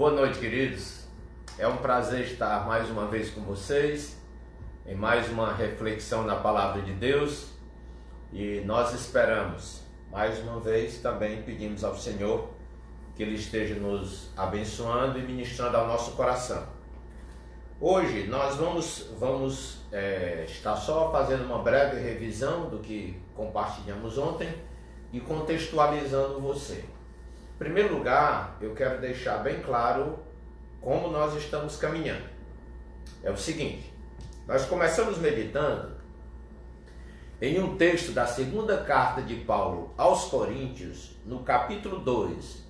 Boa noite, queridos. É um prazer estar mais uma vez com vocês em mais uma reflexão na Palavra de Deus, e nós esperamos, mais uma vez, também pedimos ao Senhor que Ele esteja nos abençoando e ministrando ao nosso coração. Hoje nós vamos estar só fazendo uma breve revisão do que compartilhamos ontem e contextualizando você. Em primeiro lugar, eu quero deixar bem claro como nós estamos caminhando. É o seguinte, nós começamos meditando em um texto da segunda carta de Paulo aos Coríntios, no capítulo 2,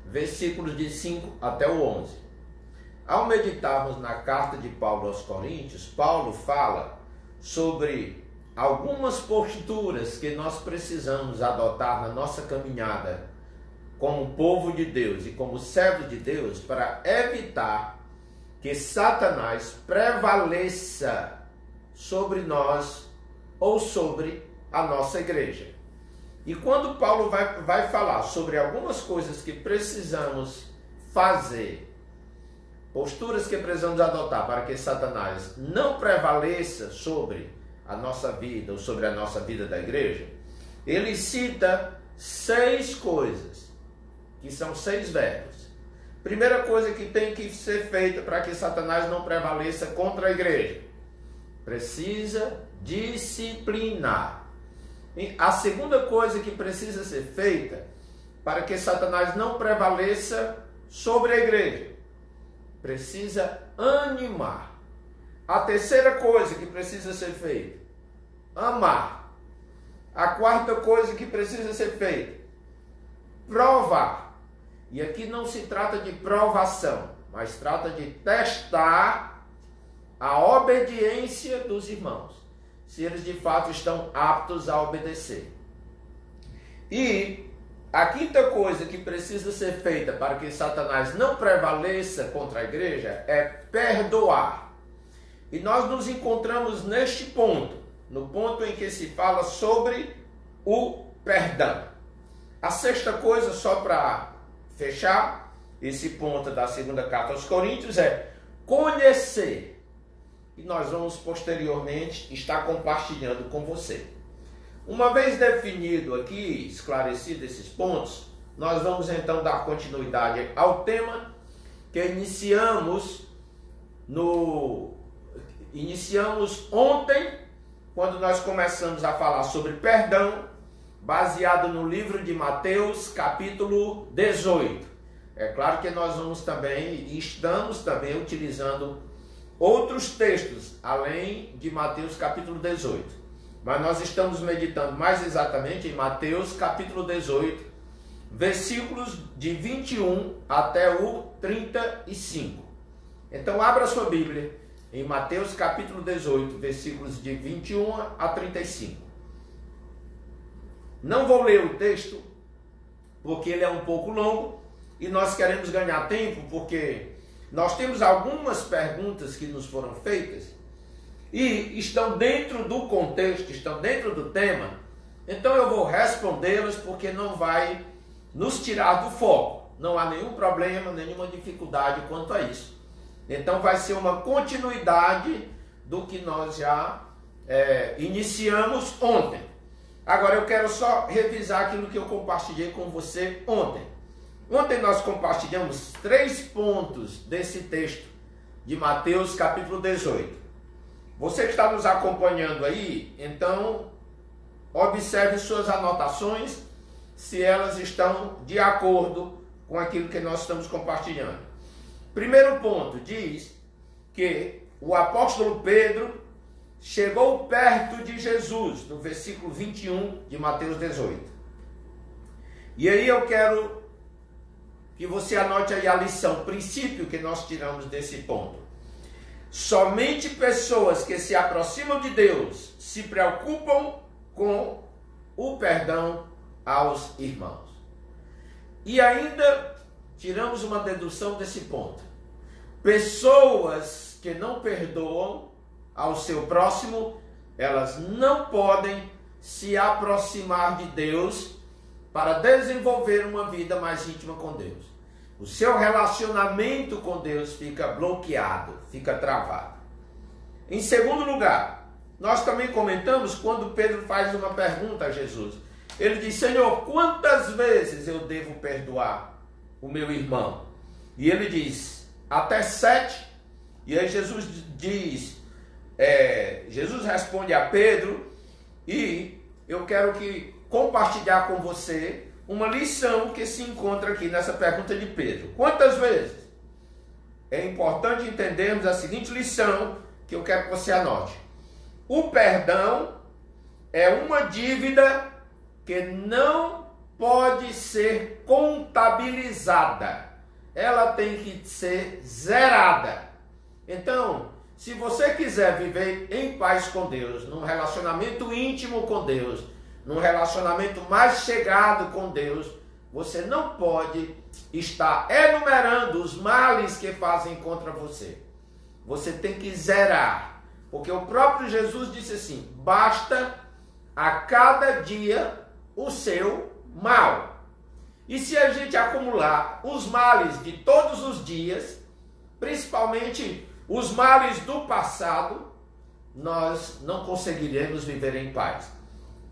versículos de 5 até o 11. Ao meditarmos na carta de Paulo aos Coríntios, Paulo fala sobre algumas posturas que nós precisamos adotar na nossa caminhada como povo de Deus e como servo de Deus, para evitar que Satanás prevaleça sobre nós ou sobre a nossa igreja. E quando Paulo vai falar sobre algumas coisas que precisamos fazer, posturas que precisamos adotar para que Satanás não prevaleça sobre a nossa vida ou sobre a nossa vida da igreja, ele cita 6 coisas, que são 6 verbos. Primeira coisa que tem que ser feita para que Satanás não prevaleça contra a igreja: precisa disciplinar. E a segunda coisa que precisa ser feita para que Satanás não prevaleça sobre a igreja: precisa animar. A terceira coisa que precisa ser feita: amar. A quarta coisa que precisa ser feita: provar. E aqui não se trata de provação, mas trata de testar a obediência dos irmãos, se eles de fato estão aptos a obedecer. E a quinta coisa que precisa ser feita para que Satanás não prevaleça contra a igreja é perdoar. E nós nos encontramos neste ponto, no ponto em que se fala sobre o perdão. A sexta coisa, só para fechar esse ponto da segunda carta aos Coríntios, é conhecer. E nós vamos posteriormente estar compartilhando com você. Uma vez definido aqui, esclarecido esses pontos, nós vamos então dar continuidade ao tema que iniciamos ontem, quando nós começamos a falar sobre perdão, baseado no livro de Mateus, capítulo 18. É claro que nós estamos também utilizando outros textos, além de Mateus, capítulo 18. Mas nós estamos meditando mais exatamente em Mateus, capítulo 18, versículos de 21 até o 35. Então, abra sua Bíblia em Mateus, capítulo 18, versículos de 21 a 35. Não vou ler o texto, porque ele é um pouco longo, e nós queremos ganhar tempo, porque nós temos algumas perguntas que nos foram feitas, e estão dentro do contexto, estão dentro do tema, então eu vou respondê-las, porque não vai nos tirar do foco. Não há nenhum problema, nenhuma dificuldade quanto a isso. Então vai ser uma continuidade do que nós já iniciamos ontem. Agora eu quero só revisar aquilo que eu compartilhei com você ontem. Ontem nós compartilhamos 3 pontos desse texto de Mateus capítulo 18. Você que está nos acompanhando aí, então observe suas anotações, se elas estão de acordo com aquilo que nós estamos compartilhando. Primeiro ponto diz que o apóstolo Pedro chegou perto de Jesus, no versículo 21 de Mateus 18. E aí eu quero que você anote aí a lição, o princípio que nós tiramos desse ponto. Somente pessoas que se aproximam de Deus se preocupam com o perdão aos irmãos. E ainda tiramos uma dedução desse ponto. Pessoas que não perdoam ao seu próximo, elas não podem se aproximar de Deus para desenvolver uma vida mais íntima com Deus. O seu relacionamento com Deus fica bloqueado, fica travado. Em segundo lugar, nós também comentamos quando Pedro faz uma pergunta a Jesus. Ele diz: Senhor, quantas vezes eu devo perdoar o meu irmão? E ele diz: até 7. E aí Jesus diz, Jesus responde a Pedro, e eu quero compartilhar com você uma lição que se encontra aqui nessa pergunta de Pedro. Quantas vezes? É importante entendermos a seguinte lição que eu quero que você anote. O perdão é uma dívida que não pode ser contabilizada. Ela tem que ser zerada. Então, se você quiser viver em paz com Deus, num relacionamento íntimo com Deus, num relacionamento mais chegado com Deus, você não pode estar enumerando os males que fazem contra você. Você tem que zerar, porque o próprio Jesus disse assim: basta a cada dia o seu mal. E se a gente acumular os males de todos os dias, principalmente os males do passado, nós não conseguiremos viver em paz.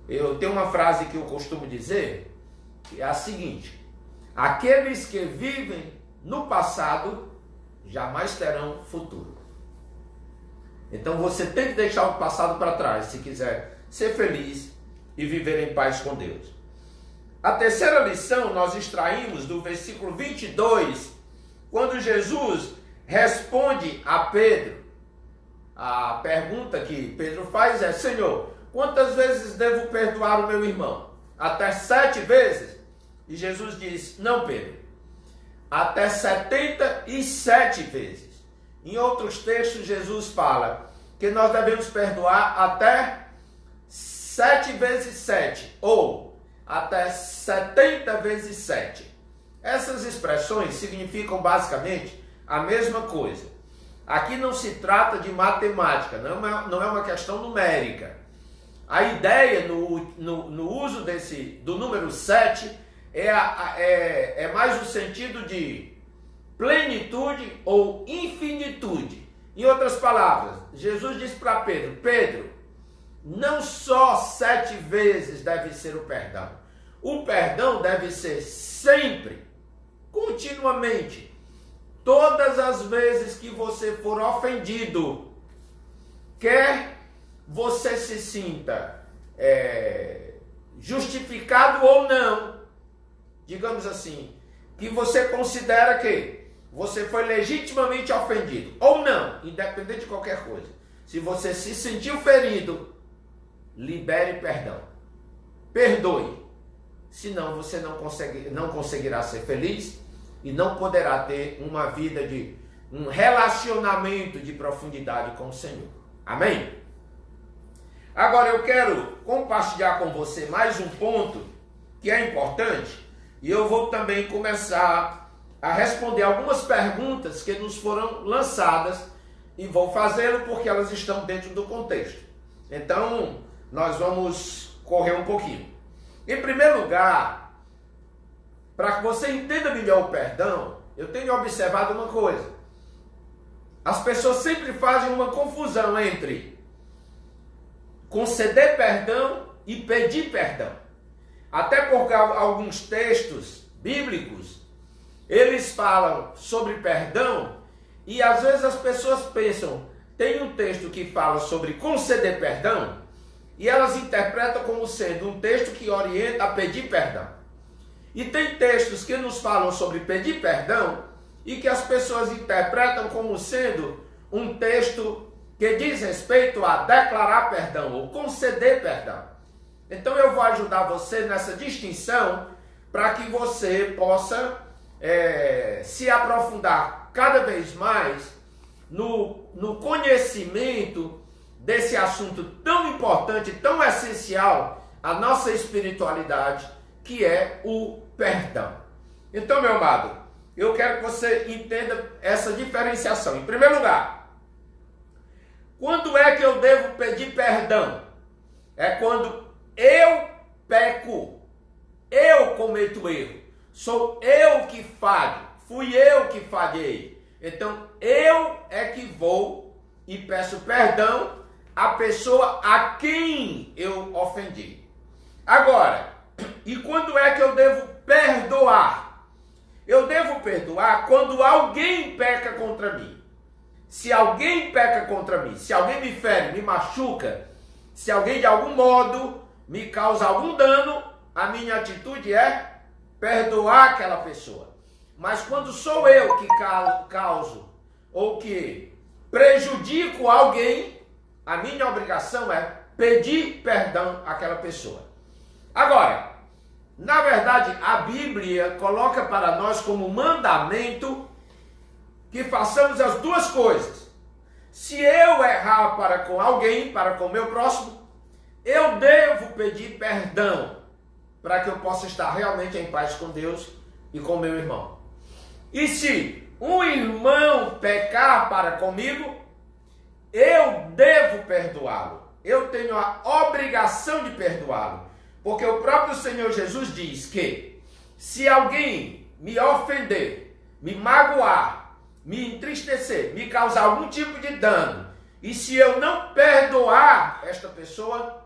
Eu tenho uma frase que eu costumo dizer, que é a seguinte: aqueles que vivem no passado jamais terão futuro. Então você tem que deixar o passado para trás se quiser ser feliz e viver em paz com Deus. A terceira lição nós extraímos do versículo 22, quando Jesus responde a Pedro. A pergunta que Pedro faz é: Senhor, quantas vezes devo perdoar o meu irmão? Até 7 vezes? E Jesus diz: não, Pedro, até 77 vezes. Em outros textos, Jesus fala que nós devemos perdoar até 7 vezes 7, ou até 70 vezes 7. Essas expressões significam basicamente a mesma coisa. Aqui não se trata de matemática, não é uma questão numérica. A ideia no uso do número 7 é mais o sentido de plenitude ou infinitude. Em outras palavras, Jesus disse para Pedro: Pedro, não só 7 vezes deve ser o perdão. O perdão deve ser sempre, continuamente, todas as vezes que você for ofendido, quer você se sinta justificado ou não, digamos assim, que você considera que você foi legitimamente ofendido, ou não, independente de qualquer coisa. Se você se sentiu ferido, libere perdão. Perdoe. Senão você não conseguirá ser feliz e não poderá ter uma vida um relacionamento de profundidade com o Senhor. Amém? Agora eu quero compartilhar com você mais um ponto que é importante, e eu vou também começar a responder algumas perguntas que nos foram lançadas, e vou fazê-lo porque elas estão dentro do contexto. Então, nós vamos correr um pouquinho. Em primeiro lugar, para que você entenda melhor o perdão, eu tenho observado uma coisa. As pessoas sempre fazem uma confusão entre conceder perdão e pedir perdão. Até porque alguns textos bíblicos, eles falam sobre perdão e às vezes as pessoas pensam, tem um texto que fala sobre conceder perdão e elas interpretam como sendo um texto que orienta a pedir perdão. E tem textos que nos falam sobre pedir perdão e que as pessoas interpretam como sendo um texto que diz respeito a declarar perdão ou conceder perdão. Então eu vou ajudar você nessa distinção para que você possa se aprofundar cada vez mais no conhecimento desse assunto tão importante, tão essencial à nossa espiritualidade, que é o perdão. Então, meu amado, eu quero que você entenda essa diferenciação. Em primeiro lugar, quando é que eu devo pedir perdão? É quando eu peco, eu cometo erro, sou eu que falho, fui eu que falhei. Então eu é que vou e peço perdão à pessoa a quem eu ofendi. Agora, e quando é que eu devo perdoar? Eu devo perdoar quando alguém peca contra mim. Se alguém peca contra mim, se alguém me fere, me machuca, se alguém de algum modo me causa algum dano, a minha atitude é perdoar aquela pessoa. Mas quando sou eu que causo ou que prejudico alguém, a minha obrigação é pedir perdão àquela pessoa. Agora, na verdade, a Bíblia coloca para nós como mandamento que façamos as duas coisas. Se eu errar para com alguém, para com o meu próximo, eu devo pedir perdão para que eu possa estar realmente em paz com Deus e com meu irmão. E se um irmão pecar para comigo, eu devo perdoá-lo. Eu tenho a obrigação de perdoá-lo. Porque o próprio Senhor Jesus diz que se alguém me ofender, me magoar, me entristecer, me causar algum tipo de dano, e se eu não perdoar esta pessoa,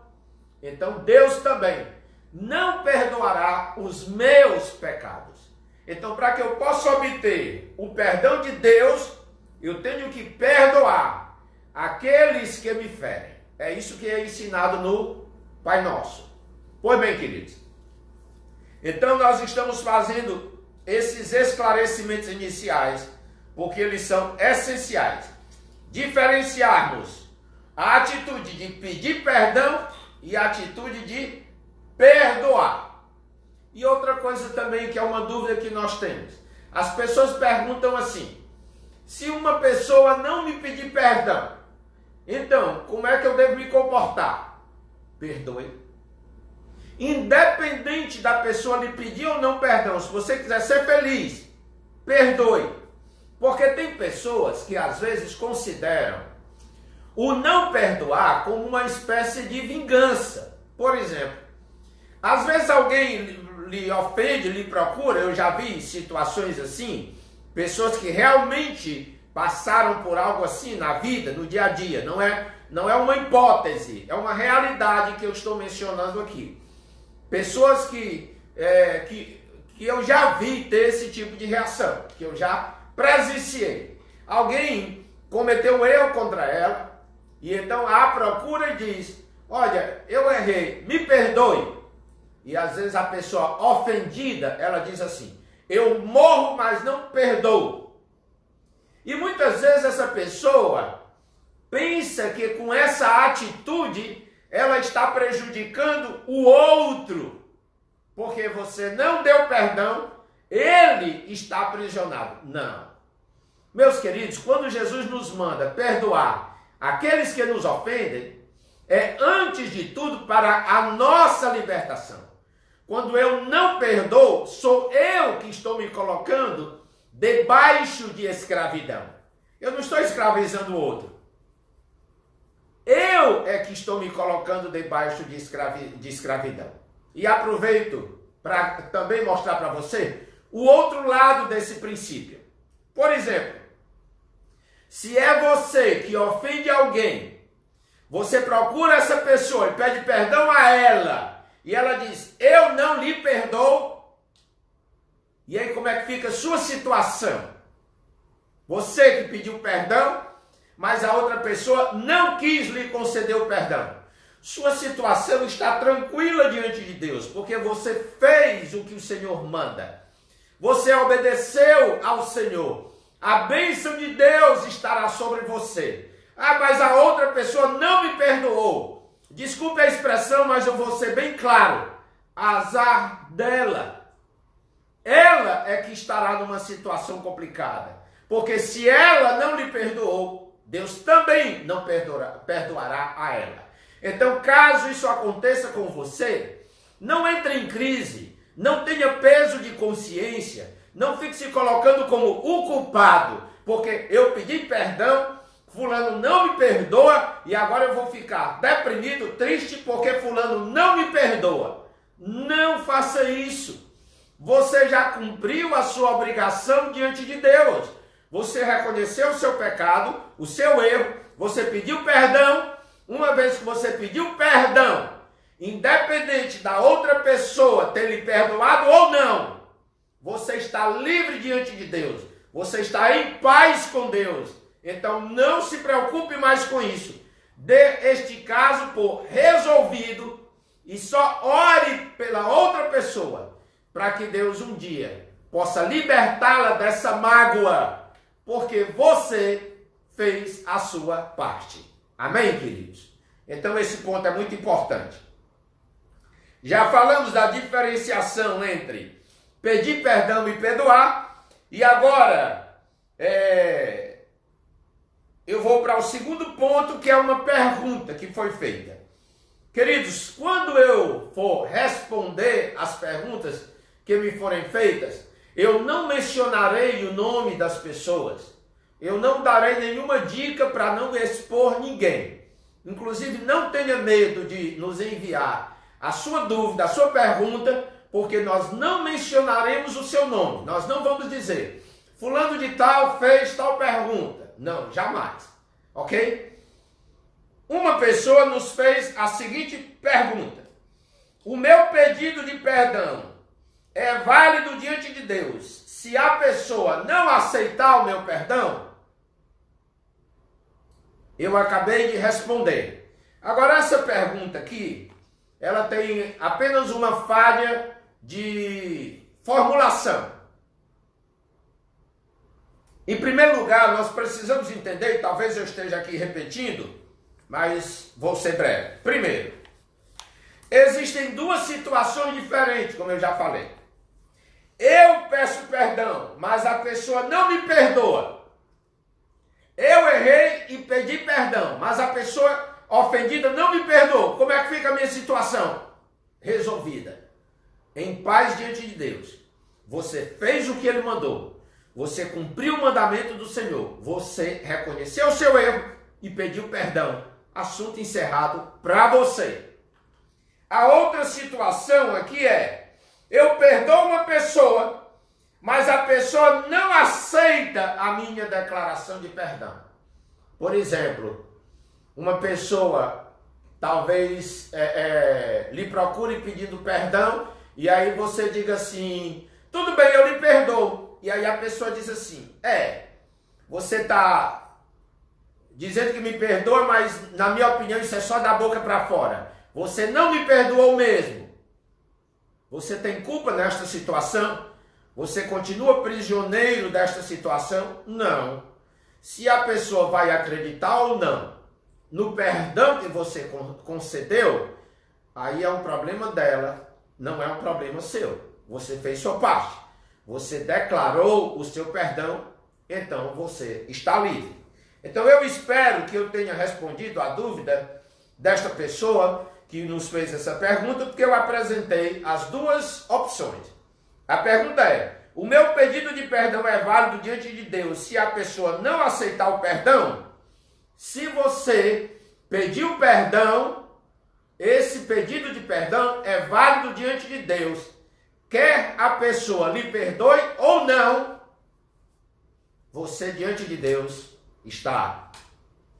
então Deus também não perdoará os meus pecados. Então, para que eu possa obter o perdão de Deus, eu tenho que perdoar aqueles que me ferem. É isso que é ensinado no Pai Nosso. Pois bem, queridos, então nós estamos fazendo esses esclarecimentos iniciais, porque eles são essenciais. Diferenciarmos a atitude de pedir perdão e a atitude de perdoar. E outra coisa também que é uma dúvida que nós temos. As pessoas perguntam assim: se uma pessoa não me pedir perdão, então como é que eu devo me comportar? Perdoe. Independente da pessoa lhe pedir ou não perdão, se você quiser ser feliz, perdoe. Porque tem pessoas que às vezes consideram o não perdoar como uma espécie de vingança. Por exemplo, às vezes alguém lhe ofende, lhe procura, eu já vi situações assim, pessoas que realmente passaram por algo assim na vida, no dia a dia, não é uma hipótese, é uma realidade que eu estou mencionando aqui. Pessoas que eu já vi ter esse tipo de reação, que eu já presenciei. Alguém cometeu um erro contra ela, e então a procura e diz: olha, eu errei, me perdoe. E às vezes a pessoa ofendida, ela diz assim: eu morro, mas não perdoo. E muitas vezes essa pessoa pensa que com essa atitude ela está prejudicando o outro, porque você não deu perdão, ele está aprisionado. Não. Meus queridos, quando Jesus nos manda perdoar aqueles que nos ofendem, é antes de tudo para a nossa libertação. Quando eu não perdoo, sou eu que estou me colocando debaixo de escravidão. Eu não estou escravizando o outro. Eu é que estou me colocando debaixo de escravidão. E aproveito para também mostrar para você o outro lado desse princípio. Por exemplo, se é você que ofende alguém, você procura essa pessoa e pede perdão a ela, e ela diz: eu não lhe perdoo. E aí como é que fica a sua situação? Você que pediu perdão, mas a outra pessoa não quis lhe conceder o perdão. Sua situação está tranquila diante de Deus, porque você fez o que o Senhor manda. Você obedeceu ao Senhor. A bênção de Deus estará sobre você. Ah, mas a outra pessoa não me perdoou. Desculpe a expressão, mas eu vou ser bem claro. Azar dela. Ela é que estará numa situação complicada. Porque se ela não lhe perdoou, Deus também não perdoará a ela. Então, caso isso aconteça com você, não entre em crise, não tenha peso de consciência, não fique se colocando como o culpado, porque eu pedi perdão, fulano não me perdoa e agora eu vou ficar deprimido, triste porque fulano não me perdoa. Não faça isso. você já cumpriu a sua obrigação diante de Deus. Você reconheceu o seu pecado, o seu erro, você pediu perdão. Uma vez que você pediu perdão, independente da outra pessoa ter lhe perdoado ou não, você está livre diante de Deus. Você está em paz com Deus. Então não se preocupe mais com isso. Dê este caso por resolvido e só ore pela outra pessoa, para que Deus um dia possa libertá-la dessa mágoa, porque você fez a sua parte. Amém, queridos? Então esse ponto é muito importante. Já falamos da diferenciação entre pedir perdão e perdoar, e agora eu vou para o segundo ponto, que é uma pergunta que foi feita. Queridos, quando eu for responder as perguntas que me forem feitas, eu não mencionarei o nome das pessoas. Eu não darei nenhuma dica para não expor ninguém. Inclusive, não tenha medo de nos enviar a sua dúvida, a sua pergunta, porque nós não mencionaremos o seu nome. Nós não vamos dizer, fulano de tal fez tal pergunta. Não, jamais. Ok? Uma pessoa nos fez a seguinte pergunta: o meu pedido de perdão é válido diante de Deus se a pessoa não aceitar o meu perdão? Eu acabei de responder. Agora, essa pergunta aqui, ela tem apenas uma falha de formulação. Em primeiro lugar, nós precisamos entender, e talvez eu esteja aqui repetindo, mas vou ser breve. Primeiro, existem duas situações diferentes, como eu já falei. Eu peço perdão, mas a pessoa não me perdoa. Eu errei e pedi perdão, mas a pessoa ofendida não me perdoou. Como é que fica a minha situação? Resolvida. Em paz diante de Deus. Você fez o que Ele mandou. Você cumpriu o mandamento do Senhor. Você reconheceu o seu erro e pediu perdão. Assunto encerrado para você. A outra situação aqui é: eu perdoo uma pessoa, mas a pessoa não aceita a minha declaração de perdão. Por exemplo, uma pessoa talvez lhe procure pedindo perdão, e aí você diga assim: tudo bem, eu lhe perdoo. E aí a pessoa diz assim: você está dizendo que me perdoa, mas na minha opinião isso é só da boca para fora. Você não me perdoou mesmo. Você tem culpa nesta situação? Você continua prisioneiro desta situação? Não. Se a pessoa vai acreditar ou não no perdão que você concedeu, aí é um problema dela, não é um problema seu. Você fez sua parte. Você declarou o seu perdão, então você está livre. Então eu espero que eu tenha respondido a dúvida desta pessoa que nos fez essa pergunta, porque eu apresentei as duas opções. A pergunta é: o meu pedido de perdão é válido diante de Deus se a pessoa não aceitar o perdão? Se você pediu perdão, esse pedido de perdão é válido diante de Deus. Quer a pessoa lhe perdoe ou não, você diante de Deus está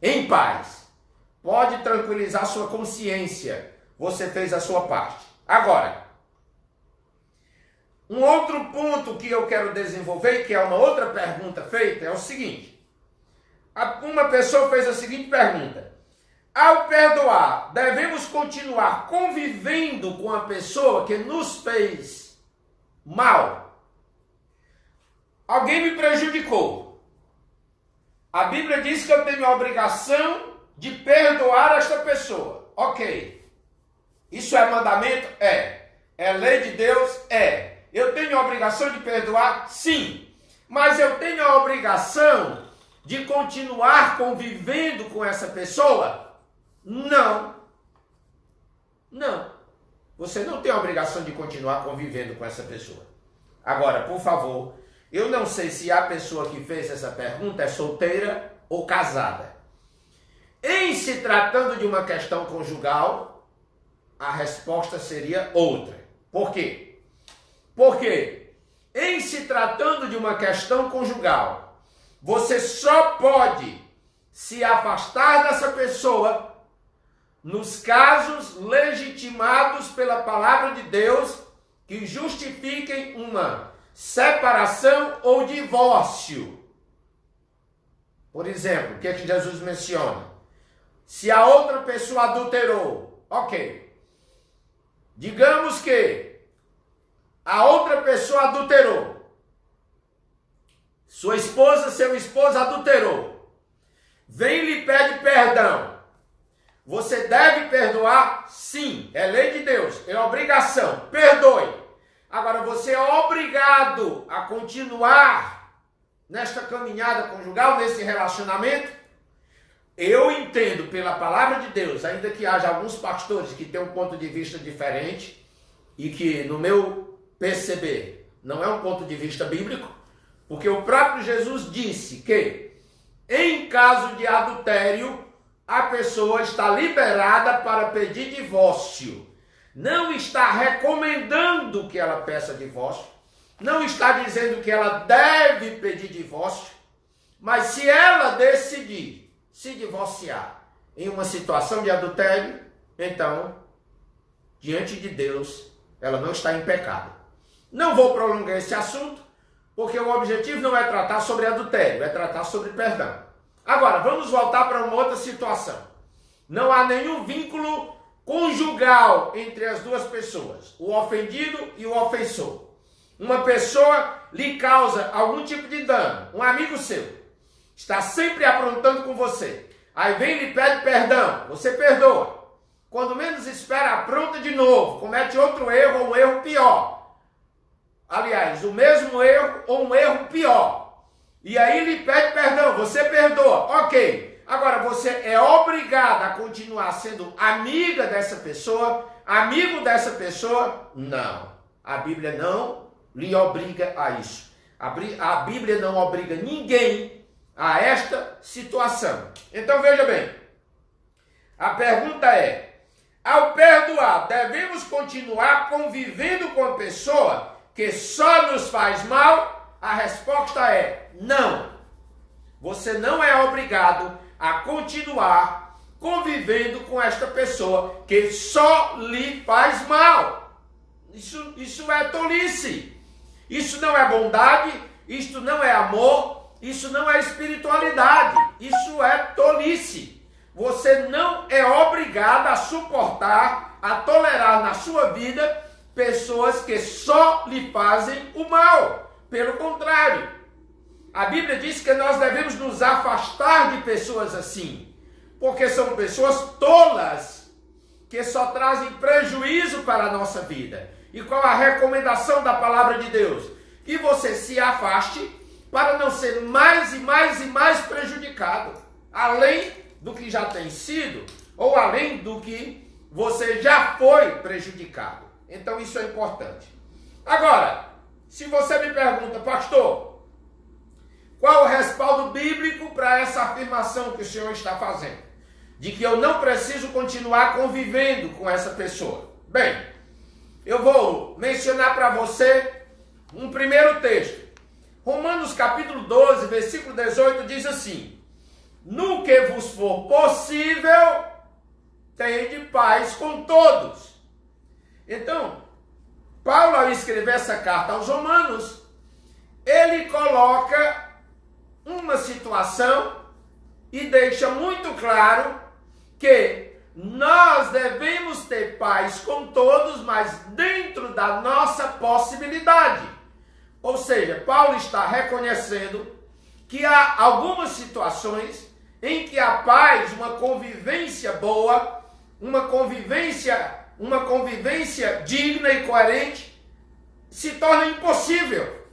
em paz. Pode tranquilizar sua consciência. Você fez a sua parte. Agora, um outro ponto que eu quero desenvolver, que é uma outra pergunta feita, é o seguinte. Uma pessoa fez a seguinte pergunta: ao perdoar, devemos continuar convivendo com a pessoa que nos fez mal? Alguém me prejudicou. A Bíblia diz que eu tenho a obrigação de perdoar esta pessoa. Ok. Isso é mandamento? É. É lei de Deus? É. Eu tenho a obrigação de perdoar? Sim. Mas eu tenho a obrigação de continuar convivendo com essa pessoa? Não. Não. Você não tem a obrigação de continuar convivendo com essa pessoa. Agora, por favor, eu não sei se a pessoa que fez essa pergunta é solteira ou casada. Em se tratando de uma questão conjugal, a resposta seria outra. Por quê? Por quê? Em se tratando de uma questão conjugal, você só pode se afastar dessa pessoa nos casos legitimados pela palavra de Deus que justifiquem uma separação ou divórcio. Por exemplo, o que é que Jesus menciona? Se a outra pessoa adulterou, ok. Digamos que a outra pessoa adulterou. Sua esposa, seu esposo adulterou. Vem e lhe pede perdão. Você deve perdoar? Sim, é lei de Deus, é obrigação. Perdoe. Agora, você é obrigado a continuar nesta caminhada conjugal, nesse relacionamento? Eu entendo pela palavra de Deus, ainda que haja alguns pastores que têm um ponto de vista diferente e que, no meu perceber, não é um ponto de vista bíblico, porque o próprio Jesus disse que, em caso de adultério, a pessoa está liberada para pedir divórcio. Não está recomendando que ela peça divórcio, não está dizendo que ela deve pedir divórcio, mas se ela decidir se divorciar em uma situação de adultério, então, diante de Deus, ela não está em pecado. Não vou prolongar esse assunto, porque o objetivo não é tratar sobre adultério, é tratar sobre perdão. Agora, vamos voltar para uma outra situação. Não há nenhum vínculo conjugal entre as duas pessoas, o ofendido e o ofensor. Uma pessoa lhe causa algum tipo de dano, um amigo seu, está sempre aprontando com você. Aí vem e lhe pede perdão, você perdoa. Quando menos espera, apronta de novo, comete outro erro ou um erro pior. Aliás, o mesmo erro ou um erro pior. E aí lhe pede perdão, você perdoa, ok. Agora, você é obrigado a continuar sendo amiga dessa pessoa, amigo dessa pessoa? Não. A Bíblia não lhe obriga a isso. A Bíblia não obriga ninguém a esta situação. Então veja bem, a pergunta é, ao perdoar, devemos continuar convivendo com a pessoa que só nos faz mal? A resposta é não. Você não é obrigado a continuar convivendo com esta pessoa que só lhe faz mal. Isso é tolice. Isso não é bondade, isto não é amor, isso não é espiritualidade, isso é tolice. Você não é obrigado a suportar, a tolerar na sua vida pessoas que só lhe fazem o mal. Pelo contrário, a Bíblia diz que nós devemos nos afastar de pessoas assim, porque são pessoas tolas, que só trazem prejuízo para a nossa vida. E qual a recomendação da palavra de Deus? Que você se afaste para não ser mais e mais e mais prejudicado, além do que já tem sido, ou além do que você já foi prejudicado. Então isso é importante. Agora, se você me pergunta, pastor, qual o respaldo bíblico para essa afirmação que o senhor está fazendo? De que eu não preciso continuar convivendo com essa pessoa. Bem, eu vou mencionar para você um primeiro texto. Romanos capítulo 12, versículo 18 diz assim: no que vos for possível, tende paz com todos. Então, Paulo, ao escrever essa carta aos Romanos, ele coloca uma situação e deixa muito claro que nós devemos ter paz com todos, mas dentro da nossa possibilidade. Ou seja, Paulo está reconhecendo que há algumas situações em que a paz, uma convivência boa, uma convivência digna e coerente, se torna impossível.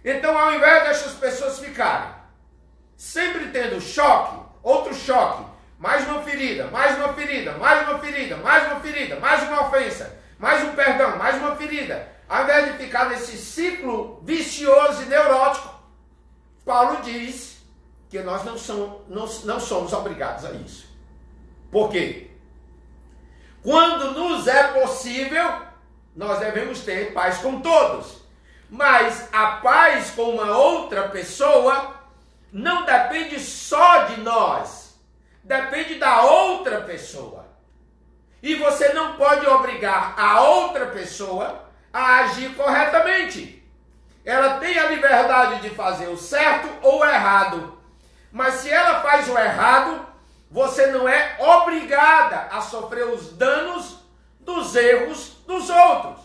Então, ao invés dessas pessoas ficarem sempre tendo choque, outro choque, mais uma ferida, mais uma ferida, mais uma ferida, mais uma ferida, mais uma ofensa, mais um perdão, mais uma ferida, ao invés de ficar nesse ciclo vicioso e neurótico, Paulo diz que nós não somos obrigados a isso. Por quê? Quando nos é possível, nós devemos ter paz com todos. Mas a paz com uma outra pessoa não depende só de nós, depende da outra pessoa. E você não pode obrigar a outra pessoa a agir corretamente. Ela tem a liberdade de fazer o certo ou o errado. Mas se ela faz o errado, você não é obrigada a sofrer os danos dos erros dos outros.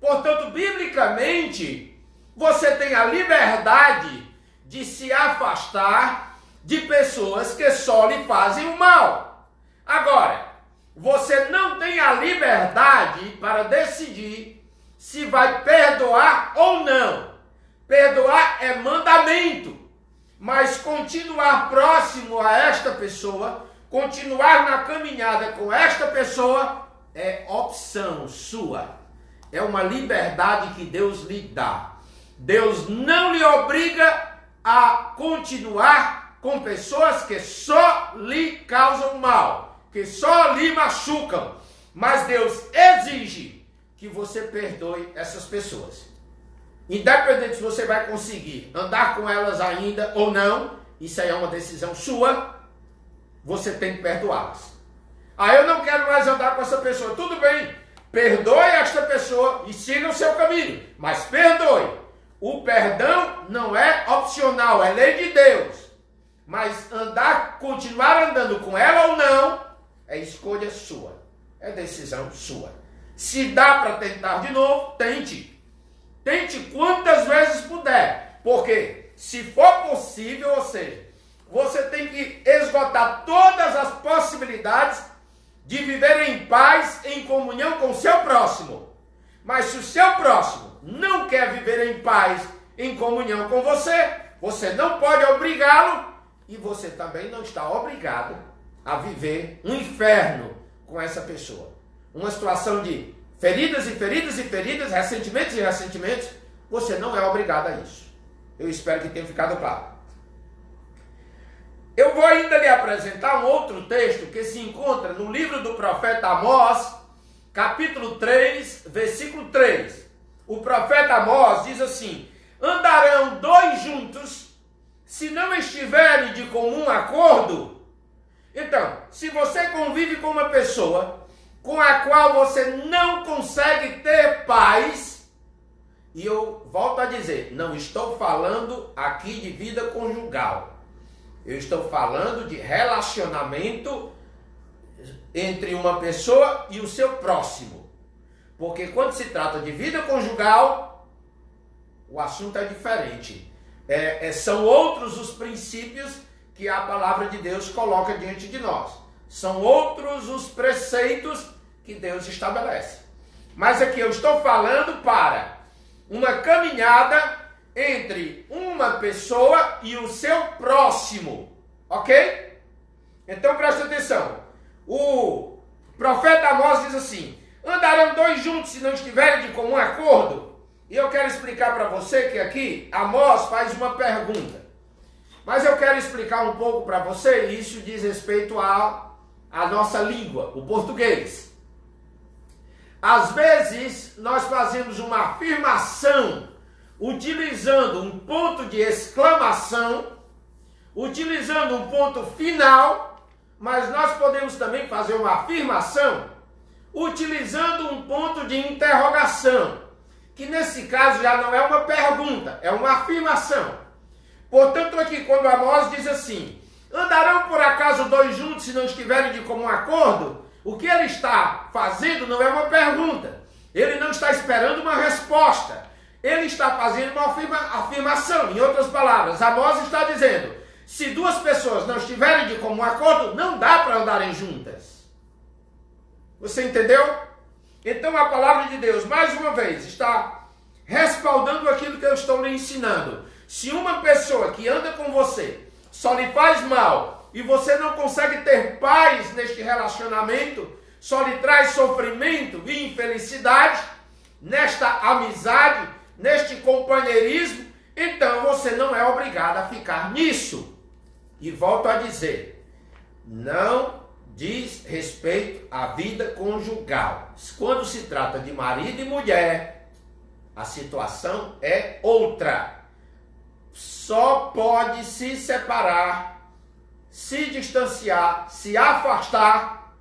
Portanto, biblicamente, você tem a liberdade de se afastar de pessoas que só lhe fazem o mal. Agora, você não tem a liberdade para decidir se vai perdoar ou não. Perdoar é mandamento, mas continuar próximo a esta pessoa, continuar na caminhada com esta pessoa, é opção sua. É uma liberdade que Deus lhe dá. Deus não lhe obriga a continuar com pessoas que só lhe causam mal, que só lhe machucam. Mas Deus exige que você perdoe essas pessoas. Independente se você vai conseguir andar com elas ainda ou não, isso aí é uma decisão sua, você tem que perdoá-las. Eu não quero mais andar com essa pessoa. Tudo bem, perdoe esta pessoa e siga o seu caminho, mas perdoe. O perdão não é opcional, é lei de Deus. Mas continuar andando com ela ou não, é escolha sua, é decisão sua. Se dá para tentar de novo, tente. Tente quantas vezes puder, porque se for possível, ou seja, você tem que esgotar todas as possibilidades de viver em paz, em comunhão com o seu próximo. Mas se o seu próximo não quer viver em paz, em comunhão com você, você não pode obrigá-lo e você também não está obrigado a viver um inferno com essa pessoa. Uma situação de feridas e feridas e feridas, ressentimentos e ressentimentos, você não é obrigado a isso. Eu espero que tenha ficado claro. Eu vou ainda lhe apresentar um outro texto que se encontra no livro do profeta Amós, capítulo 3, versículo 3. O profeta Amós diz assim: andarão dois juntos, se não estiverem de comum acordo. Então, se você convive com uma pessoa com a qual você não consegue ter paz, e eu volto a dizer, não estou falando aqui de vida conjugal, eu estou falando de relacionamento entre uma pessoa e o seu próximo, porque quando se trata de vida conjugal, o assunto é diferente, são outros os princípios que a palavra de Deus coloca diante de nós. São outros os preceitos que Deus estabelece. Mas aqui eu estou falando para uma caminhada entre uma pessoa e o seu próximo. Ok? Então presta atenção. O profeta Amós diz assim: andarão dois juntos se não estiverem de comum acordo? E eu quero explicar para você que aqui Amós faz uma pergunta. Mas eu quero explicar um pouco para você, e isso diz respeito a nossa língua, o português. Às vezes, nós fazemos uma afirmação utilizando um ponto de exclamação, utilizando um ponto final, mas nós podemos também fazer uma afirmação utilizando um ponto de interrogação, que nesse caso já não é uma pergunta, é uma afirmação. Portanto, aqui quando Amós diz assim: andarão por acaso dois juntos se não estiverem de comum acordo? O que ele está fazendo não é uma pergunta. Ele não está esperando uma resposta. Ele está fazendo uma afirmação. Em outras palavras, Amós está dizendo: se duas pessoas não estiverem de comum acordo, não dá para andarem juntas. Você entendeu? Então a palavra de Deus, mais uma vez, está respaldando aquilo que eu estou lhe ensinando. Se uma pessoa que anda com você só lhe faz mal e você não consegue ter paz neste relacionamento, só lhe traz sofrimento e infelicidade nesta amizade, neste companheirismo, então você não é obrigado a ficar nisso. E volto a dizer, não diz respeito à vida conjugal. Quando se trata de marido e mulher, a situação é outra. Só pode se separar, se distanciar, se afastar,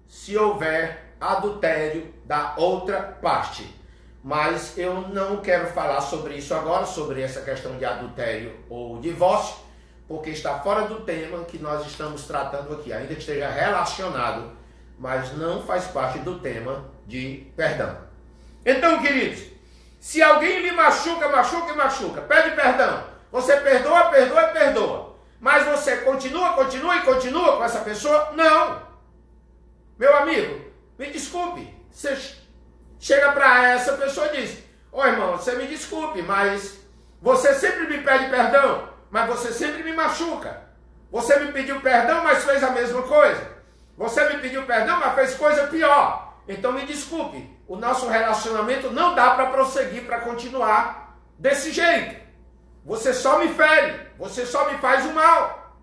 se houver adultério da outra parte. Mas eu não quero falar sobre isso agora, sobre essa questão de adultério ou divórcio, porque está fora do tema que nós estamos tratando aqui, ainda que esteja relacionado, mas não faz parte do tema de perdão. Então, queridos, se alguém lhe machuca, pede perdão, você perdoa, mas você continua com essa pessoa? Não. Meu amigo, me desculpe, você chega para essa pessoa e diz: ô irmão, você me desculpe, mas você sempre me pede perdão, mas você sempre me machuca. Você me pediu perdão, mas fez a mesma coisa. Você me pediu perdão, mas fez coisa pior. Então me desculpe, o nosso relacionamento não dá para prosseguir, para continuar desse jeito. Você só me fere, você só me faz o mal.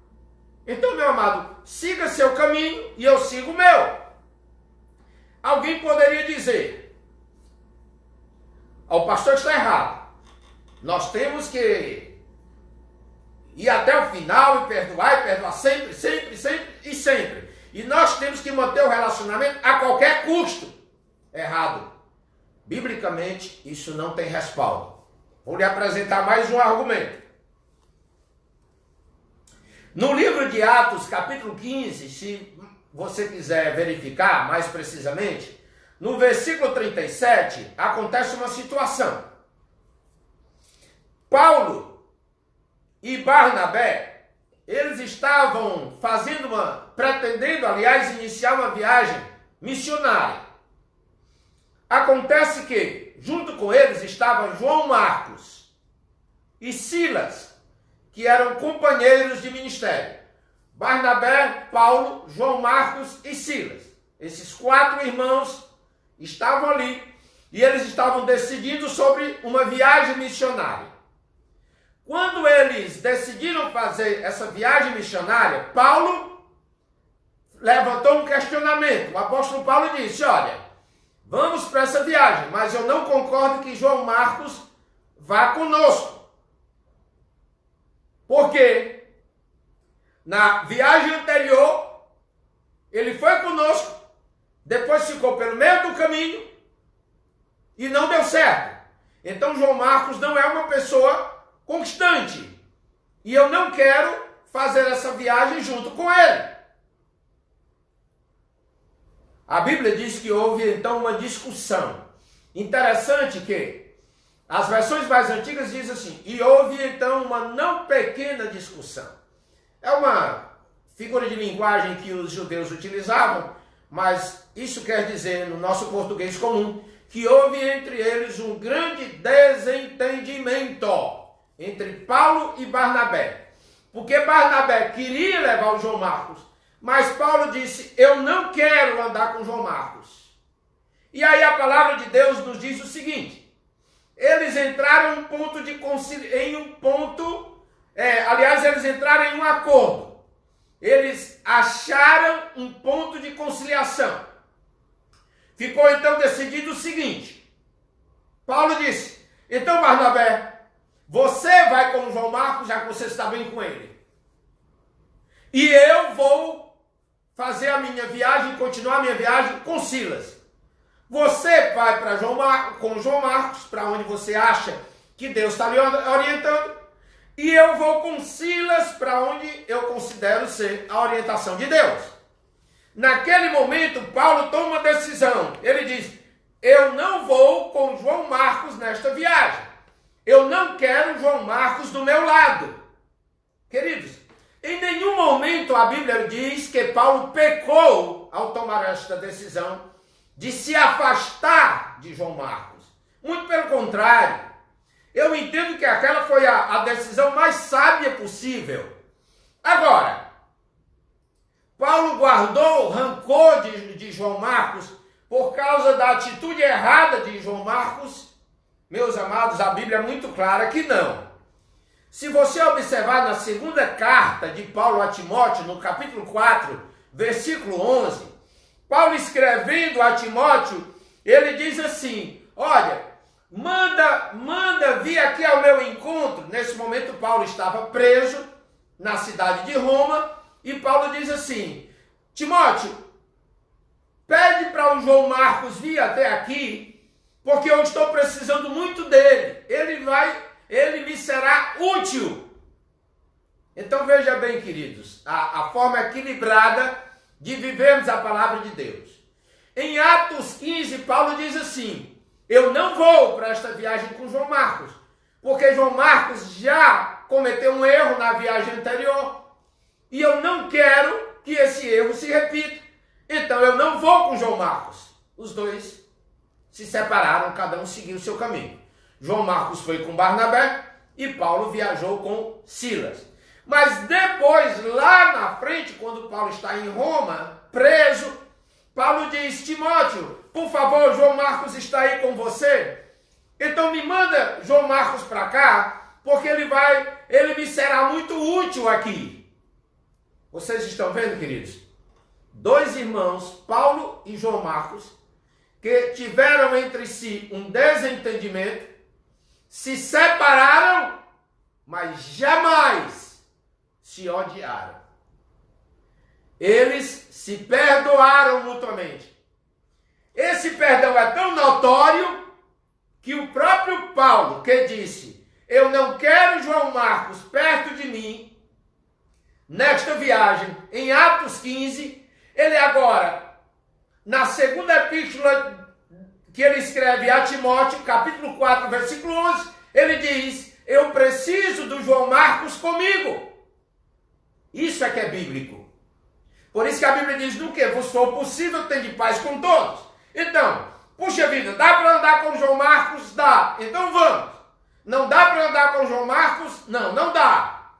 Então, meu amado, siga seu caminho e eu sigo o meu. Alguém poderia dizer: o pastor está errado. Nós temos que ir até o final e perdoar sempre. E nós temos que manter o relacionamento a qualquer custo. Errado. Biblicamente, isso não tem respaldo. Vou lhe apresentar mais um argumento. No livro de Atos, capítulo 15, se você quiser verificar mais precisamente, no versículo 37, acontece uma situação. Paulo e Barnabé, eles estavam pretendendo, aliás, iniciar uma viagem missionária. Acontece que, junto com eles, estavam João Marcos e Silas, que eram companheiros de ministério. Barnabé, Paulo, João Marcos e Silas. Esses 4 irmãos estavam ali e eles estavam decidindo sobre uma viagem missionária. Quando eles decidiram fazer essa viagem missionária, Paulo levantou um questionamento. O apóstolo Paulo disse: olha, vamos para essa viagem, mas eu não concordo que João Marcos vá conosco. Porque na viagem anterior, ele foi conosco, depois ficou pelo meio do caminho e não deu certo. Então João Marcos não é uma pessoa constante. E eu não quero fazer essa viagem junto com ele. A Bíblia diz que houve então uma discussão. Interessante que as versões mais antigas dizem assim: e houve então uma não pequena discussão. É uma figura de linguagem que os judeus utilizavam, mas isso quer dizer, no nosso português comum, que houve entre eles um grande desentendimento entre Paulo e Barnabé. Porque Barnabé queria levar o João Marcos, mas Paulo disse: eu não quero andar com João Marcos. E aí a palavra de Deus nos diz o seguinte: eles entraram eles entraram em um acordo. Eles acharam um ponto de conciliação. Ficou então decidido o seguinte: Paulo disse: então Barnabé, você vai com o João Marcos, já que você está bem com ele. E eu vou fazer a minha viagem, continuar a minha viagem com Silas. Você vai com João Marcos, para onde você acha que Deus está lhe orientando. E eu vou com Silas para onde eu considero ser a orientação de Deus. Naquele momento, Paulo toma uma decisão. Ele diz: eu não vou com João Marcos nesta viagem. Eu não quero João Marcos do meu lado. Queridos, em nenhum momento a Bíblia diz que Paulo pecou ao tomar esta decisão de se afastar de João Marcos. Muito pelo contrário. Eu entendo que aquela foi a decisão mais sábia possível. Agora, Paulo guardou rancor de João Marcos por causa da atitude errada de João Marcos? Meus amados, a Bíblia é muito clara que não. Se você observar na segunda carta de Paulo a Timóteo, no capítulo 4, versículo 11, Paulo escrevendo a Timóteo, ele diz assim, olha, manda vir aqui ao meu encontro. Nesse momento Paulo estava preso na cidade de Roma, e Paulo diz assim, Timóteo, pede para o João Marcos vir até aqui, porque eu estou precisando muito dele. Ele me será útil. Então veja bem, queridos, a forma equilibrada de vivermos a palavra de Deus. Em Atos 15, Paulo diz assim, eu não vou para esta viagem com João Marcos, porque João Marcos já cometeu um erro na viagem anterior, e eu não quero que esse erro se repita. Então eu não vou com João Marcos. Os dois se separaram, cada um seguiu o seu caminho. João Marcos foi com Barnabé e Paulo viajou com Silas. Mas depois, lá na frente, quando Paulo está em Roma, preso, Paulo diz, Timóteo, por favor, João Marcos está aí com você? Então me manda João Marcos para cá, porque ele me será muito útil aqui. Vocês estão vendo, queridos? Dois irmãos, Paulo e João Marcos, que tiveram entre si um desentendimento, se separaram, mas jamais se odiaram. Eles se perdoaram mutuamente. Esse perdão é tão notório que o próprio Paulo, que disse, eu não quero João Marcos perto de mim, nesta viagem, em Atos 15, ele agora, na segunda epístola que ele escreve a Timóteo, capítulo 4, versículo 11, ele diz, eu preciso do João Marcos comigo. Isso é que é bíblico. Por isso que a Bíblia diz, no que vos for possível, tende paz com todos. Então, puxa vida, dá para andar com João Marcos? Dá. Então vamos. Não dá para andar com João Marcos? Não, não dá.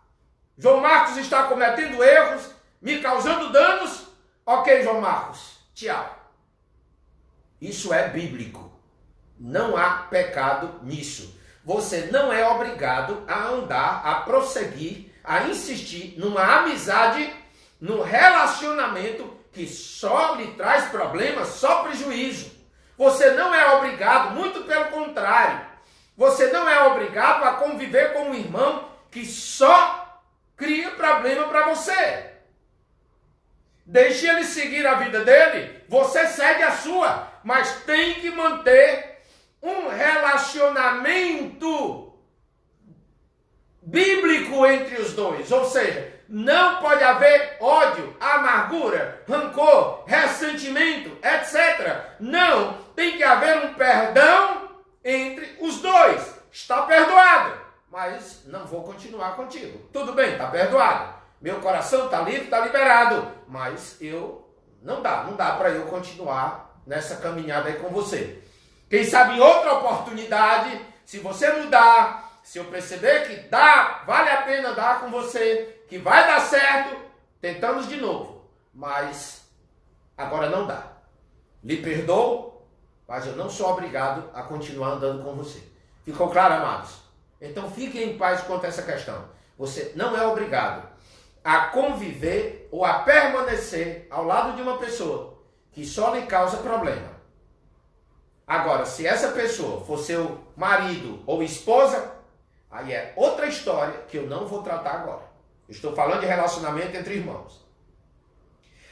João Marcos está cometendo erros, me causando danos? Ok, João Marcos, tchau. Isso é bíblico. Não há pecado nisso. Você não é obrigado a andar, a prosseguir, a insistir numa amizade, num relacionamento que só lhe traz problemas, só prejuízo. Você não é obrigado, muito pelo contrário. Você não é obrigado a conviver com um irmão que só cria problema para você. Deixe ele seguir a vida dele, você segue a sua, mas tem que manter um relacionamento bíblico entre os dois. Ou seja, não pode haver ódio, amargura, rancor, ressentimento, etc. Não, tem que haver um perdão entre os dois. Está perdoado, mas não vou continuar contigo. Tudo bem, está perdoado. Meu coração está livre, está liberado, mas não dá para eu continuar nessa caminhada aí com você. Quem sabe em outra oportunidade, se você mudar, se eu perceber que vale a pena dar com você, que vai dar certo, tentamos de novo. Mas agora não dá. Lhe perdoo, mas eu não sou obrigado a continuar andando com você. Ficou claro, amados? Então fiquem em paz quanto a essa questão. Você não é obrigado a conviver ou a permanecer ao lado de uma pessoa que só lhe causa problema. Agora, se essa pessoa for seu marido ou esposa, aí é outra história que eu não vou tratar agora. Estou falando de relacionamento entre irmãos.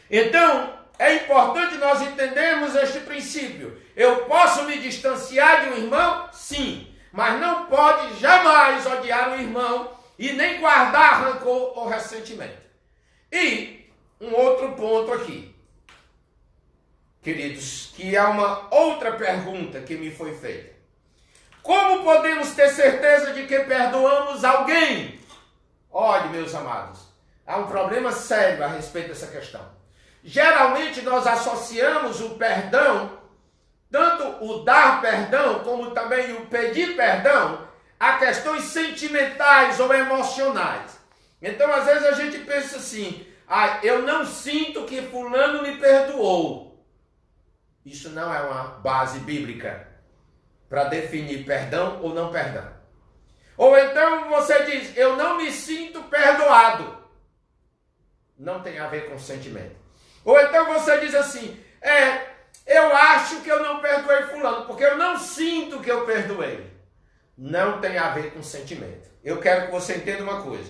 Então, é importante nós entendermos este princípio. Eu posso me distanciar de um irmão? Sim. Mas não pode jamais odiar um irmão e nem guardar rancor ou ressentimento. E um outro ponto aqui, queridos, que é uma outra pergunta que me foi feita. Como podemos ter certeza de que perdoamos alguém? Olhe, meus amados, há um problema sério a respeito dessa questão. Geralmente nós associamos o perdão, tanto o dar perdão como também o pedir perdão, a questões sentimentais ou emocionais. Então, às vezes a gente pensa assim, eu não sinto que fulano me perdoou. Isso não é uma base bíblica para definir perdão ou não perdão. Ou então você diz, eu não me sinto perdoado. Não tem a ver com sentimento. Ou então você diz assim, eu acho que eu não perdoei fulano, porque eu não sinto que eu perdoei. Não tem a ver com sentimento. Eu quero que você entenda uma coisa.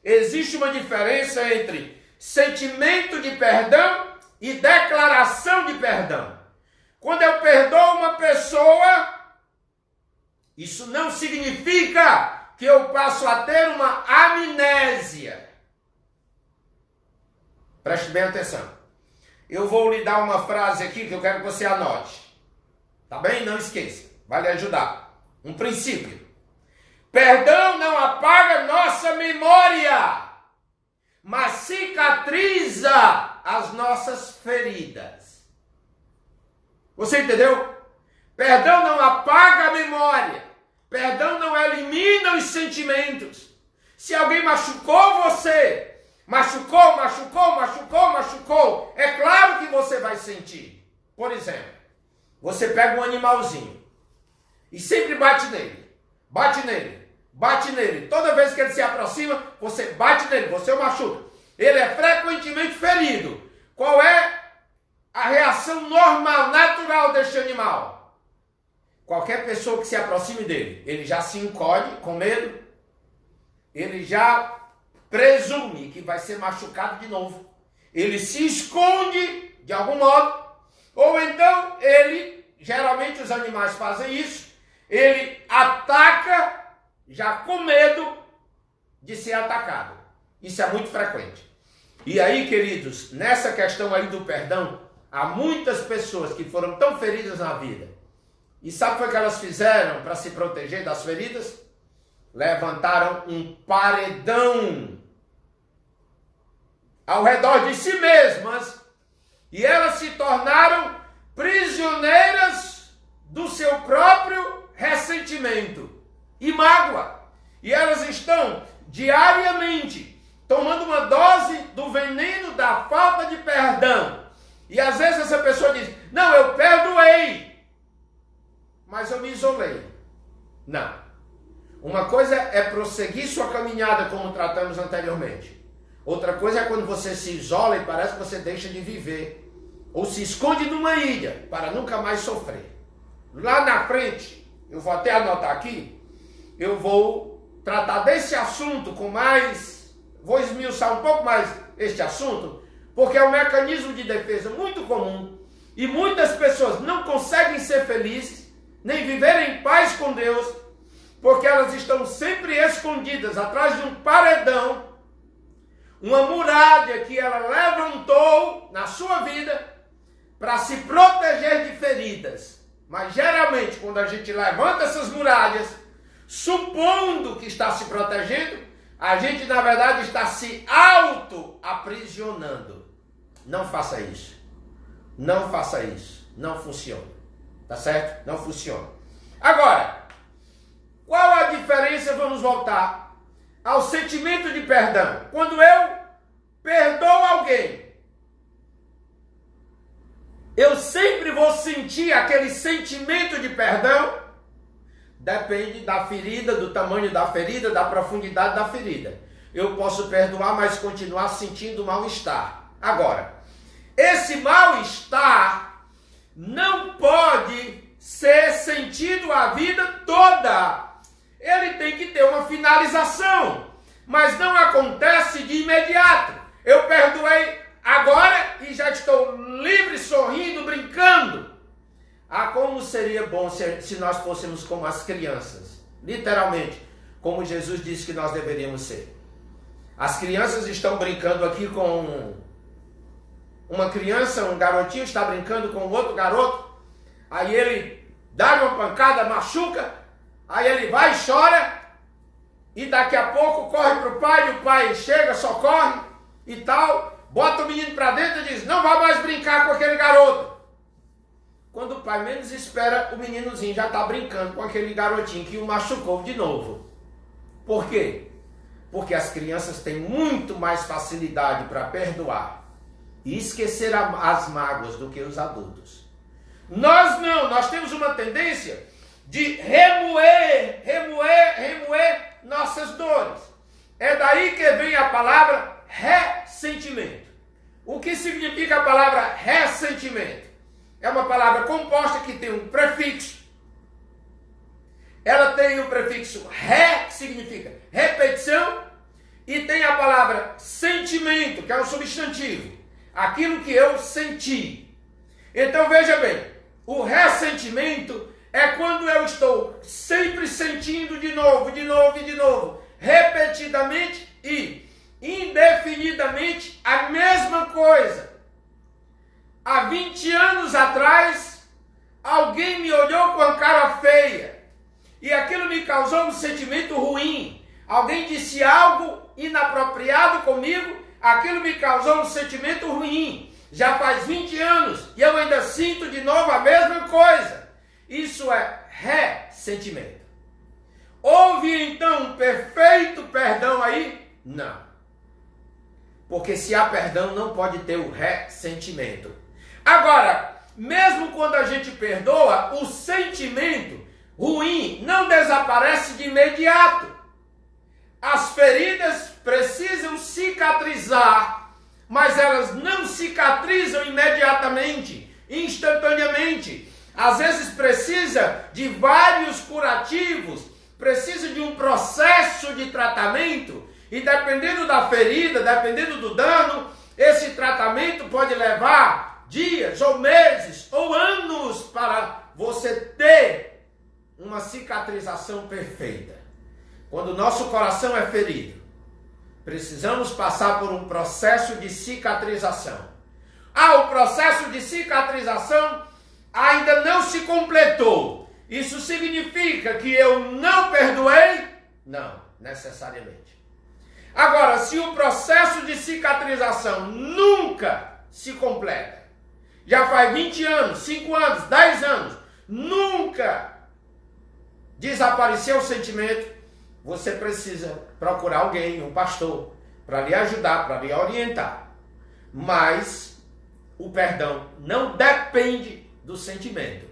Existe uma diferença entre sentimento de perdão e declaração de perdão. Quando eu perdoo uma pessoa, isso não significa que eu passo a ter uma amnésia. Preste bem atenção. Eu vou lhe dar uma frase aqui que eu quero que você anote. Tá bem? Não esqueça. Vai lhe ajudar. Um princípio. Perdão não apaga nossa memória, mas cicatriza as nossas feridas. Você entendeu? Perdão não apaga a memória. Perdão não elimina os sentimentos. Se alguém machucou você, machucou, é claro que você vai sentir. Por exemplo, você pega um animalzinho e sempre bate nele. Toda vez que ele se aproxima, você bate nele, você o machuca. Ele é frequentemente ferido. Qual é a reação normal, natural deste animal? Qualquer pessoa que se aproxime dele, ele já se encolhe com medo, ele já presume que vai ser machucado de novo. Ele se esconde de algum modo, ou então ele, geralmente os animais fazem isso, ele ataca já com medo de ser atacado. Isso é muito frequente. E aí, queridos, nessa questão aí do perdão, há muitas pessoas que foram tão feridas na vida. E sabe o que foi que elas fizeram para se proteger das feridas? Levantaram um paredão ao redor de si mesmas e elas se tornaram prisioneiras do seu próprio ressentimento e mágoa. E elas estão diariamente tomando uma dose do veneno da falta de perdão. E às vezes essa pessoa diz, não, eu perdoei, mas eu me isolei. Não. Uma coisa é prosseguir sua caminhada, como tratamos anteriormente. Outra coisa é quando você se isola e parece que você deixa de viver. Ou se esconde numa ilha para nunca mais sofrer. Lá na frente, eu vou até anotar aqui, eu vou tratar desse assunto com mais, vou esmiuçar um pouco mais este assunto, porque é um mecanismo de defesa muito comum e muitas pessoas não conseguem ser felizes, nem viver em paz com Deus, porque elas estão sempre escondidas atrás de um paredão, uma muralha que ela levantou na sua vida para se proteger de feridas. Mas geralmente quando a gente levanta essas muralhas, supondo que está se protegendo, a gente na verdade está se auto-aprisionando. Não faça isso. Não faça isso. Não funciona. Tá certo? Não funciona. Agora, qual a diferença? Vamos voltar ao sentimento de perdão. Quando eu perdoo alguém, eu sempre vou sentir aquele sentimento de perdão. Depende da ferida, do tamanho da ferida, da profundidade da ferida. Eu posso perdoar, mas continuar sentindo mal-estar. Agora, esse mal-estar não pode ser sentido a vida toda. Ele tem que ter uma finalização, mas não acontece de imediato. Eu perdoei agora e já estou livre, sorrindo, brincando. Ah, como seria bom se nós fôssemos como as crianças, literalmente, como Jesus disse que nós deveríamos ser. As crianças estão brincando aqui com uma criança, um garotinho está brincando com outro garoto, aí ele dá uma pancada, machuca, aí ele vai e chora, e daqui a pouco corre para o pai, e o pai chega, socorre e tal, bota o menino para dentro e diz, não vai mais brincar com aquele garoto. Quando o pai menos espera, o meninozinho já está brincando com aquele garotinho que o machucou de novo. Por quê? Porque as crianças têm muito mais facilidade para perdoar e esquecer as mágoas do que os adultos. Nós não, nós temos uma tendência de remoer nossas dores. É daí que vem a palavra ressentimento. O que significa a palavra ressentimento? É uma palavra composta que tem um prefixo. Ela tem o prefixo re, que significa repetição, e tem a palavra sentimento, que é um substantivo. Aquilo que eu senti. Então veja bem, o ressentimento é quando eu estou sempre sentindo de novo, repetidamente e indefinidamente a mesma coisa. Há 20 anos atrás, alguém me olhou com a cara feia e aquilo me causou um sentimento ruim. Alguém disse algo inapropriado comigo, aquilo me causou um sentimento ruim. Já faz 20 anos e eu ainda sinto de novo a mesma coisa. Isso é ressentimento. Houve então um perfeito perdão aí? Não. Porque se há perdão, não pode ter o ressentimento. Agora, mesmo quando a gente perdoa, o sentimento ruim não desaparece de imediato. As feridas precisam cicatrizar, mas elas não cicatrizam imediatamente, instantaneamente. Às vezes precisa de vários curativos, precisa de um processo de tratamento, e dependendo da ferida, dependendo do dano, esse tratamento pode levar dias, ou meses, ou anos para você ter uma cicatrização perfeita. Quando o nosso coração é ferido, precisamos passar por um processo de cicatrização. O processo de cicatrização ainda não se completou. Isso significa que eu não perdoei? Não, necessariamente. Agora, se o processo de cicatrização nunca se completa, já faz 20 anos, 5 anos, 10 anos, nunca desapareceu o sentimento, você precisa procurar alguém, um pastor, para lhe ajudar, para lhe orientar. Mas o perdão não depende do sentimento.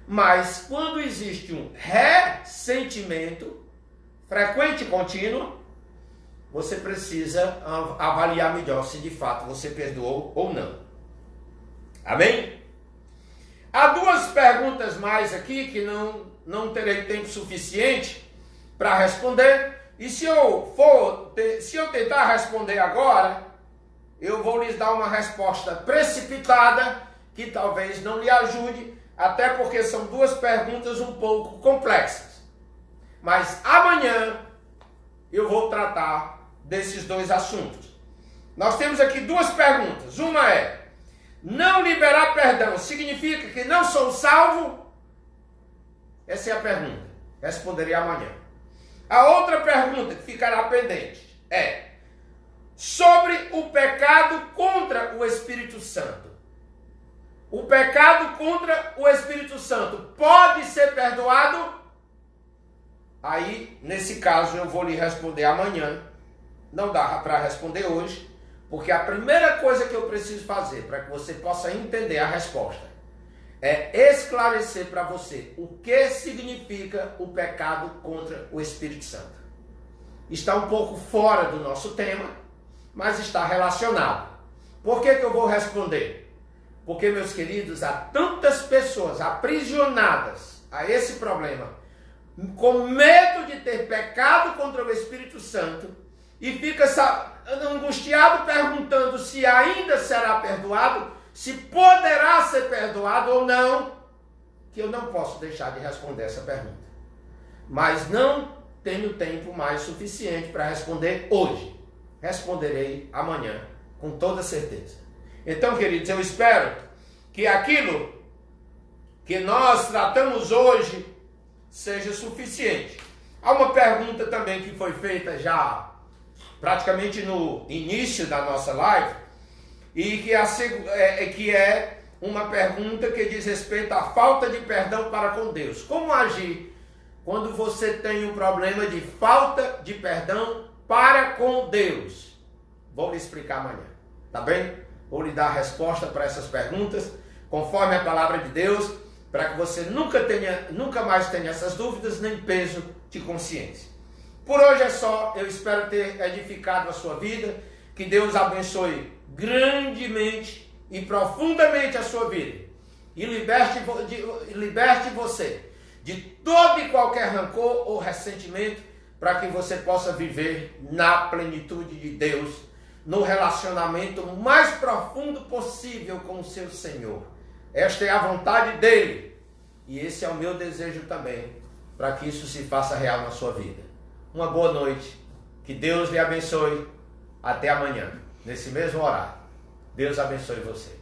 Mas quando existe um ressentimento frequente e contínuo, você precisa avaliar melhor se de fato você perdoou ou não. Amém? Há duas perguntas mais aqui que não terei tempo suficiente para responder. E se eu tentar responder agora, eu vou lhes dar uma resposta precipitada que talvez não lhe ajude, até porque são duas perguntas um pouco complexas. Mas amanhã eu vou tratar desses dois assuntos. Nós temos aqui duas perguntas. Uma é: não liberar perdão significa que não sou salvo? Essa é a pergunta. Responderei amanhã. A outra pergunta que ficará pendente é sobre o pecado contra o Espírito Santo. O pecado contra o Espírito Santo pode ser perdoado? Aí, nesse caso, eu vou lhe responder amanhã. Não dá para responder hoje, porque a primeira coisa que eu preciso fazer para que você possa entender a resposta é esclarecer para você o que significa o pecado contra o Espírito Santo. Está um pouco fora do nosso tema, mas está relacionado. Por que eu vou responder? Porque, meus queridos, há tantas pessoas aprisionadas a esse problema, com medo de ter pecado contra o Espírito Santo, e fica angustiado perguntando se ainda será perdoado, se poderá ser perdoado ou não, que eu não posso deixar de responder essa pergunta. Mas não tenho tempo mais suficiente para responder hoje. Responderei amanhã, com toda certeza. Então, queridos, eu espero que aquilo que nós tratamos hoje seja suficiente. Há uma pergunta também que foi feita já praticamente no início da nossa live, e que é uma pergunta que diz respeito à falta de perdão para com Deus. Como agir quando você tem um problema de falta de perdão para com Deus? Vou lhe explicar amanhã, tá bem? Vou lhe dar a resposta para essas perguntas, conforme a palavra de Deus, para que você nunca mais tenha essas dúvidas nem peso de consciência. Por hoje é só, eu espero ter edificado a sua vida, que Deus abençoe grandemente e profundamente a sua vida e liberte você de todo e qualquer rancor ou ressentimento, para que você possa viver na plenitude de Deus, no relacionamento mais profundo possível com o seu Senhor. Esta é a vontade dele e esse é o meu desejo também, para que isso se faça real na sua vida. Uma boa noite, que Deus lhe abençoe. Até amanhã, nesse mesmo horário. Deus abençoe você.